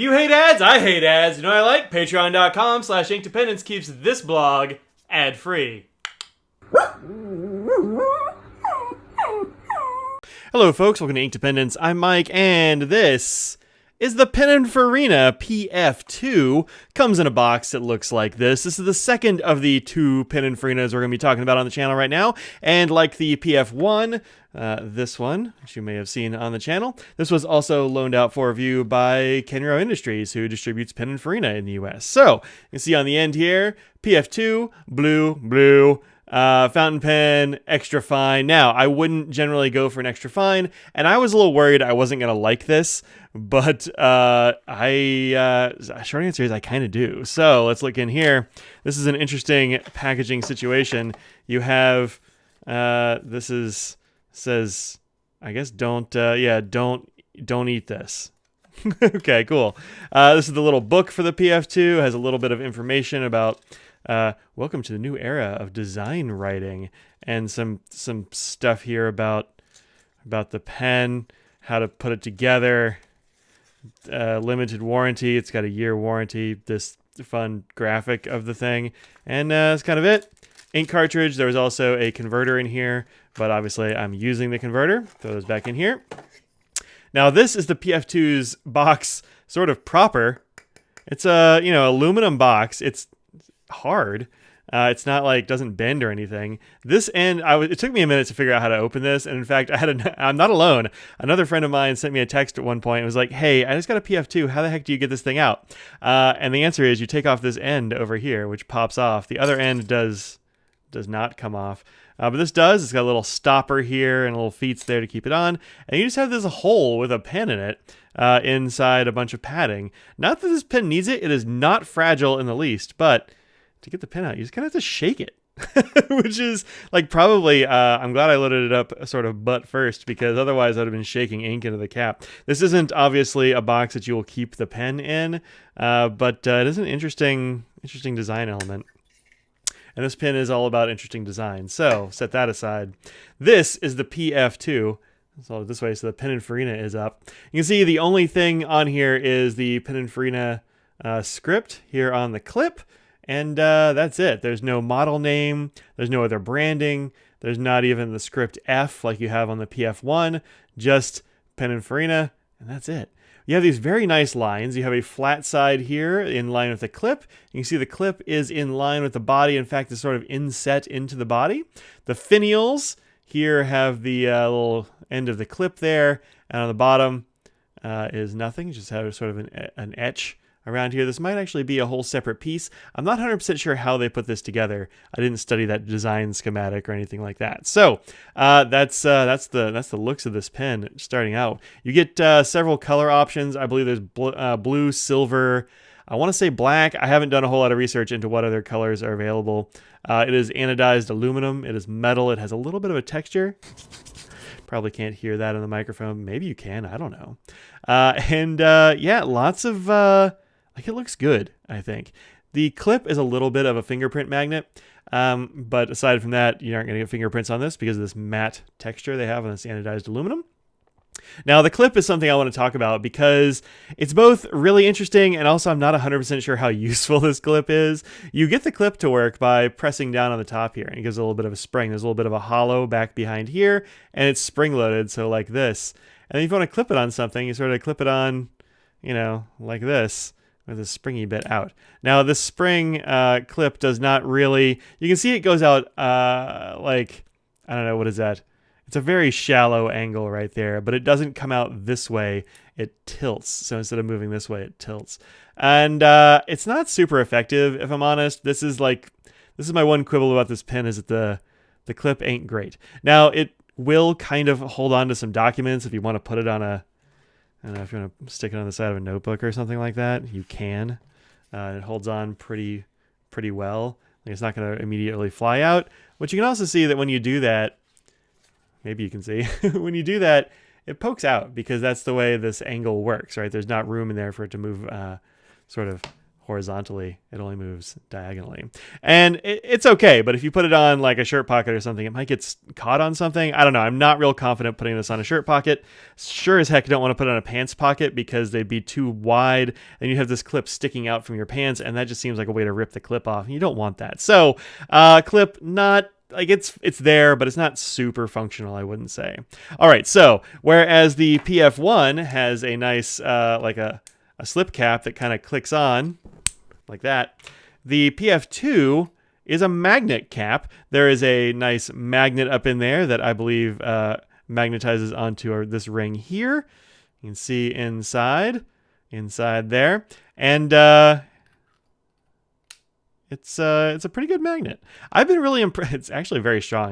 You hate ads? I hate ads. You know what I like? Patreon.com/inkdependence keeps this blog ad-free. Hello folks, welcome to Inkdependence. I'm Mike, and this is the Pininfarina PF2. Comes in a box that looks like this. This is the second of the two Pininfarinas we're going to be talking about on the channel right now. And like the PF1, this one, which you may have seen on the channel, this was also loaned out for review by Kenro Industries, who distributes Pininfarina in the US. So, you can see on the end here, PF2, blue, fountain pen, extra fine. Now, I wouldn't generally go for an extra fine, and I was a little worried I wasn't going to like this, but short answer is I kind of do. So let's look in here. This is an interesting packaging situation. You have, says, I guess don't eat this. Okay, cool. This is the little book for the PF2. It has a little bit of information about welcome to the new era of design writing, and some stuff here about the pen, how to put it together, limited warranty. It's got a year warranty, this fun graphic of the thing, and that's kind of it. Ink cartridge. There was also a converter in here, but obviously I'm using the converter. Throw those back in here. Now this is the PF2's box, sort of proper. It's a aluminum box. It's hard. It's not like doesn't bend or anything. This end, it took me a minute to figure out how to open this, and in fact, I'm not alone. Another friend of mine sent me a text at one point and was like, "Hey, I just got a PF2. How the heck do you get this thing out?" And the answer is you take off this end over here, which pops off. The other end does not come off. But this does. It's got a little stopper here and little feet there to keep it on. And you just have this hole with a pen in it inside a bunch of padding. Not that this pen needs it. It is not fragile in the least, but to get the pen out, you just kind of have to shake it, which is like probably, I'm glad I loaded it up sort of butt first, because otherwise I'd have been shaking ink into the cap. This isn't obviously a box that you will keep the pen in, but it is an interesting design element. And this pin is all about interesting design. So set that aside. This is the PF2. So this way, so the Pininfarina is up. You can see the only thing on here is the Pininfarina script here on the clip. And that's it. There's no model name. There's no other branding. There's not even the script F like you have on the PF1. Just Pininfarina, and that's it. You have these very nice lines. You have a flat side here in line with the clip. You can see the clip is in line with the body. In fact, it's sort of inset into the body. The finials here have the little end of the clip there. And on the bottom is nothing. You just have sort of an etch around here. This might actually be a whole separate piece. I'm not 100% sure how they put this together. I didn't study that design schematic or anything like that. So that's the looks of this pen starting out. You get several color options. I believe there's blue, silver, I want to say black. I haven't done a whole lot of research into what other colors are available. It is anodized aluminum. It is metal. It has a little bit of a texture. Probably can't hear that in the microphone. Maybe you can. I don't know. Yeah, lots of it looks good, I think. The clip is a little bit of a fingerprint magnet, but aside from that, you aren't going to get fingerprints on this because of this matte texture they have on this anodized aluminum. Now, the clip is something I want to talk about because it's both really interesting and also I'm not 100% sure how useful this clip is. You get the clip to work by pressing down on the top here, and it gives a little bit of a spring. There's a little bit of a hollow back behind here, and it's spring-loaded, so like this. And then if you want to clip it on something, you sort of clip it on, like this, with a springy bit out. Now, this spring clip does not really... You can see it goes out I don't know, what is that? It's a very shallow angle right there, but it doesn't come out this way. It tilts. So instead of moving this way, it tilts. And it's not super effective, if I'm honest. This is my one quibble about this pen, is that the clip ain't great. Now, it will kind of hold on to some documents if you want to put it on a... I don't know, if you want to stick it on the side of a notebook or something like that, you can. It holds on pretty well. It's not going to immediately fly out. But you can also see that when you do that, maybe you can see, when you do that, it pokes out because that's the way this angle works, right? There's not room in there for it to move sort of horizontally. It only moves diagonally. And it's okay, but if you put it on like a shirt pocket or something, it might get caught on something. I don't know. I'm not real confident putting this on a shirt pocket. Sure as heck don't want to put it on a pants pocket because they'd be too wide and you have this clip sticking out from your pants, and that just seems like a way to rip the clip off, and you don't want that. So clip, not like it's there, but it's not super functional, I wouldn't say. All right, so whereas the PF1 has a nice like a slip cap that kind of clicks on like that, the PF2 is a magnet cap. There is a nice magnet up in there that I believe magnetizes onto this ring here. You can see inside there, and it's a pretty good magnet. I've been really impressed. It's actually very strong.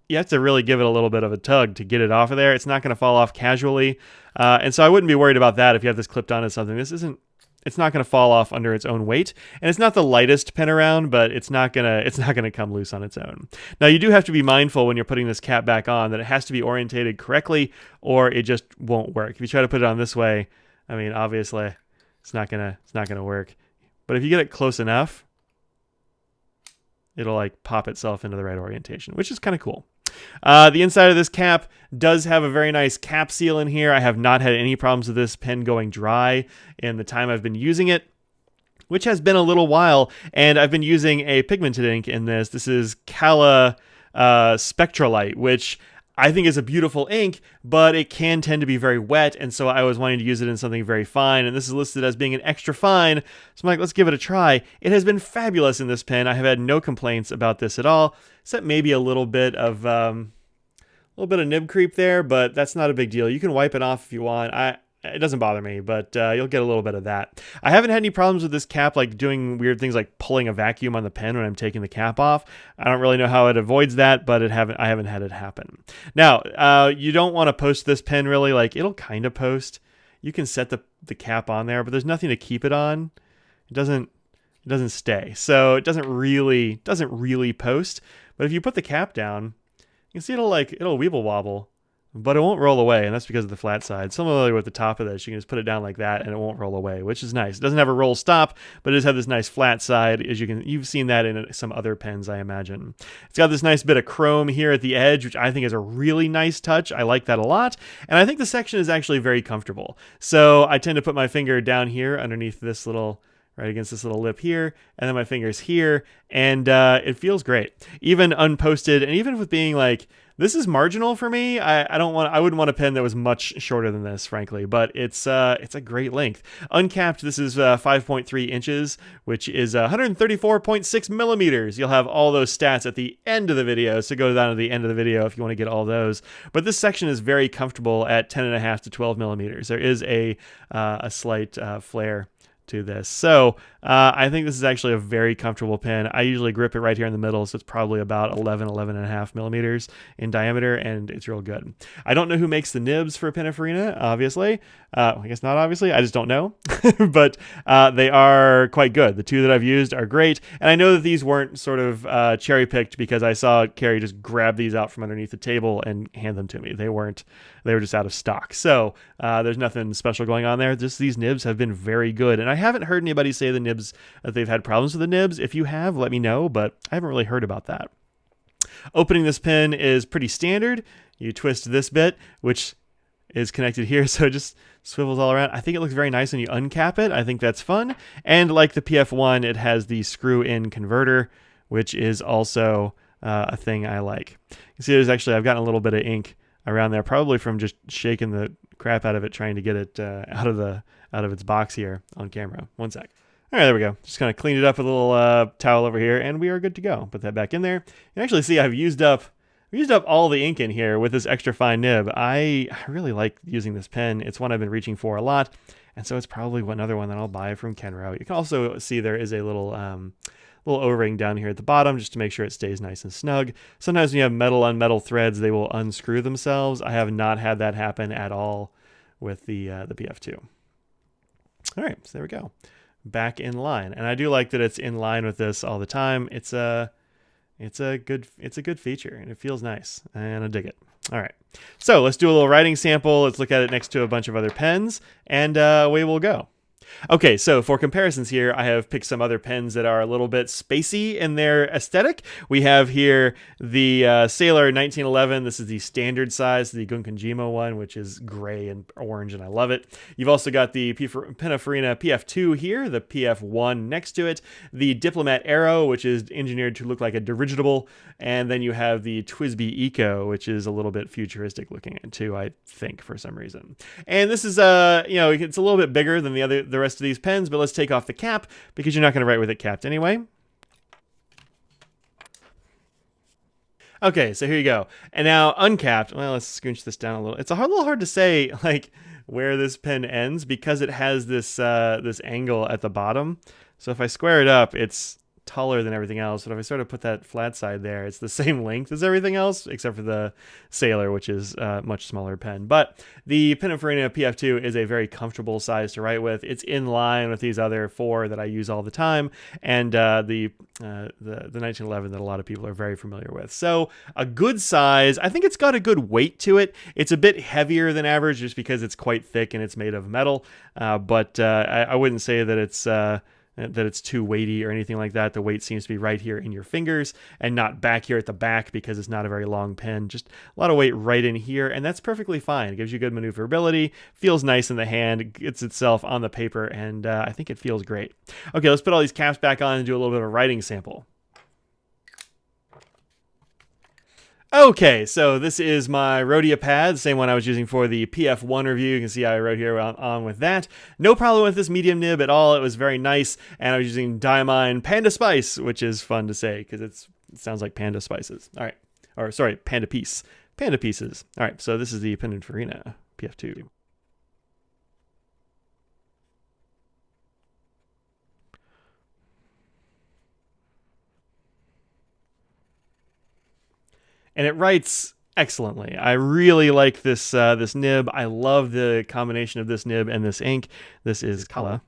You have to really give it a little bit of a tug to get it off of there. It's not going to fall off casually, and so I wouldn't be worried about that if you have this clipped onto something. It's not going to fall off under its own weight, and it's not the lightest pen around, but it's not gonna come loose on its own. Now you do have to be mindful when you're putting this cap back on that it has to be orientated correctly, or it just won't work. If you try to put it on this way, I mean, obviously, it's not gonna work. But if you get it close enough, it'll like pop itself into the right orientation, which is kind of cool. The inside of this cap does have a very nice cap seal in here. I have not had any problems with this pen going dry in the time I've been using it, which has been a little while, and I've been using a pigmented ink in this. This is Cala Spectralite, which I think is a beautiful ink, but it can tend to be very wet, and so I was wanting to use it in something very fine, and this is listed as being an extra fine, so I'm like, let's give it a try. It has been fabulous in this pen. I have had no complaints about this at all, except maybe a little bit of nib creep there, but that's not a big deal. You can wipe it off if you want. It doesn't bother me, but you'll get a little bit of that. I haven't had any problems with this cap, like doing weird things like pulling a vacuum on the pen when I'm taking the cap off. I don't really know how it avoids that, but I haven't had it happen. Now, you don't want to post this pen really. Like, it'll kind of post. You can set the cap on there, but there's nothing to keep it on. It doesn't stay, so it doesn't really post. But if you put the cap down, you can see it'll weeble wobble. But it won't roll away, and that's because of the flat side. Similarly with the top of this, you can just put it down like that, and it won't roll away, which is nice. It doesn't have a roll stop, but it does have this nice flat side. You've seen that in some other pens, I imagine. It's got this nice bit of chrome here at the edge, which I think is a really nice touch. I like that a lot, and I think the section is actually very comfortable. So I tend to put my finger down here underneath this little, right against this little lip here, and then my finger's here, and it feels great. Even unposted, and even with being like, this is marginal for me. I wouldn't want a pen that was much shorter than this, frankly, but it's a great length. Uncapped, this is 5.3 inches, which is 134.6 millimeters. You'll have all those stats at the end of the video, so go down to the end of the video if you want to get all those. But this section is very comfortable at 10.5 to 12 millimeters. There is a slight flare to this. So I think this is actually a very comfortable pen. I usually grip it right here in the middle, so it's probably about 11.5 millimeters in diameter, and it's real good. I don't know who makes the nibs for Pininfarina, obviously. I guess not obviously, I just don't know. But they are quite good. The two that I've used are great, and I know that these weren't sort of cherry-picked because I saw Carrie just grab these out from underneath the table and hand them to me. They were just out of stock. So there's nothing special going on there. Just these nibs have been very good, and I haven't heard anybody say the nibs that they've had problems with the nibs. If you have, let me know, but I haven't really heard about that. Opening this pen is pretty standard. You twist this bit, which is connected here, so it just swivels all around. I think it looks very nice when you uncap it. I think that's fun. And like the PF1, it has the screw-in converter, which is also a thing I like. You can see I've gotten a little bit of ink around there, probably from just shaking the crap out of it, trying to get it out of its box here on camera. One sec. All right, there we go. Just kind of cleaned it up with a little towel over here, and we are good to go. Put that back in there. And actually, see, I've used up all the ink in here with this extra fine nib. I really like using this pen. It's one I've been reaching for a lot, and so it's probably another one that I'll buy from Kenro. You can also see there is a little O-ring down here at the bottom just to make sure it stays nice and snug. Sometimes when you have metal on metal threads, they will unscrew themselves. I have not had that happen at all with the PF2. All right, so there we go. Back in line, and I do like that it's in line with this all the time. It's a good feature, and it feels nice, and I dig it. All right, so let's do a little writing sample. Let's look at it next to a bunch of other pens, and away we'll go. Okay, so for comparisons here, I have picked some other pens that are a little bit spacey in their aesthetic. We have here the Sailor 1911. This is the standard size, the Gunkanjima one, which is gray and orange, and I love it. You've also got the Pininfarina PF2 here, the PF1 next to it, the Diplomat Arrow, which is engineered to look like a dirigible, and then you have the Twisby Eco, which is a little bit futuristic looking too, I think, for some reason. And this is, it's a little bit bigger than the rest of these pens, but let's take off the cap because you're not going to write with it capped anyway. Okay, so here you go. And now uncapped, well, let's scooch this down a little. It's a little hard to say like where this pen ends because it has this this angle at the bottom. So if I square it up, it's taller than everything else, but if I sort of put that flat side there, it's the same length as everything else except for the Sailor, which is a much smaller pen. But the Pininfarina PF2 is a very comfortable size to write with. It's in line with these other four that I use all the time, and the 1911 that a lot of people are very familiar with. So a good size. I think it's got a good weight to it. It's a bit heavier than average just because it's quite thick and it's made of metal, but I wouldn't say that it's too weighty or anything like that. The weight seems to be right here in your fingers and not back here at the back because it's not a very long pen. Just a lot of weight right in here, and that's perfectly fine. It gives you good maneuverability, feels nice in the hand, gets itself on the paper, and I think it feels great. Okay, let's put all these caps back on and do a little bit of a writing sample. Okay, so this is my Rhodia pad, the same one I was using for the PF1 review. You can see I wrote here on with that. No problem with this medium nib at all. It was very nice, and I was using Diamine Panda Spice, which is fun to say because it sounds like Panda Spices. All right, or sorry, Panda Piece. Panda Pieces. All right, so this is the Pininfarina PF2. And it writes excellently. I really like this this nib. I love the combination of this nib and this ink. This is Kala.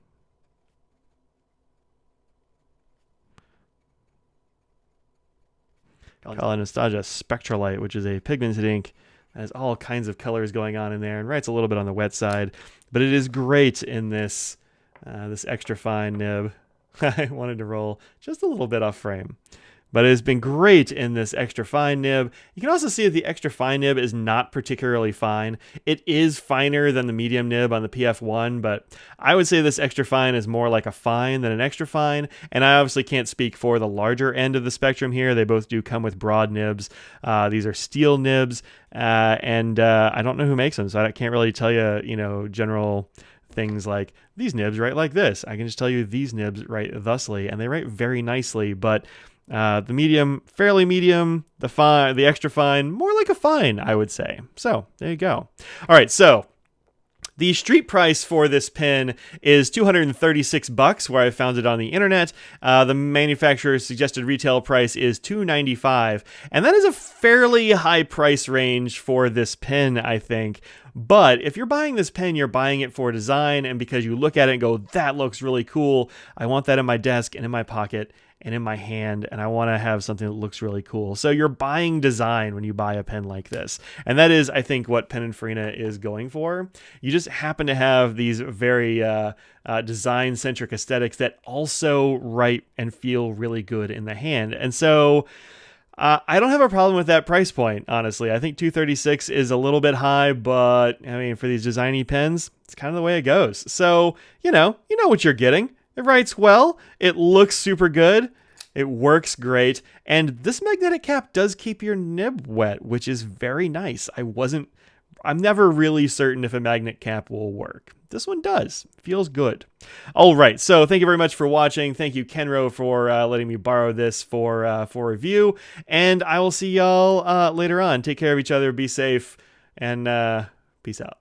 Kala Nostalgia Spectralite, which is a pigmented ink. It has all kinds of colors going on in there and writes a little bit on the wet side. But it is great in this this extra fine nib. I wanted to roll just a little bit off frame. But it has been great in this extra fine nib. You can also see that the extra fine nib is not particularly fine. It is finer than the medium nib on the PF1, but I would say this extra fine is more like a fine than an extra fine. And I obviously can't speak for the larger end of the spectrum here. They both do come with broad nibs. These are steel nibs, and I don't know who makes them, so I can't really tell you, general things like these nibs write like this. I can just tell you these nibs write thusly, and they write very nicely, but the medium, fairly medium, the fine, the extra fine, more like a fine, I would say. So there you go. All right, so the street price for this pen is $236, where I found it on the internet. The manufacturer's suggested retail price is $295, and that is a fairly high price range for this pen, I think. But if you're buying this pen, you're buying it for design, and because you look at it and go, that looks really cool. I want that in my desk and in my pocket and in my hand, and I want to have something that looks really cool. So you're buying design when you buy a pen like this. And that is, I think, what Pininfarina is going for. You just happen to have these very design-centric aesthetics that also write and feel really good in the hand. And so I don't have a problem with that price point, honestly. I think $236 is a little bit high, but I mean, for these designy pens, it's kind of the way it goes. So, you know what you're getting. It writes well, it looks super good, it works great, and this magnetic cap does keep your nib wet, which is very nice. I'm never really certain if a magnet cap will work. This one does. Feels good. All right, so thank you very much for watching. Thank you, Kenro, for letting me borrow this for review, and I will see y'all later on. Take care of each other, be safe, and peace out.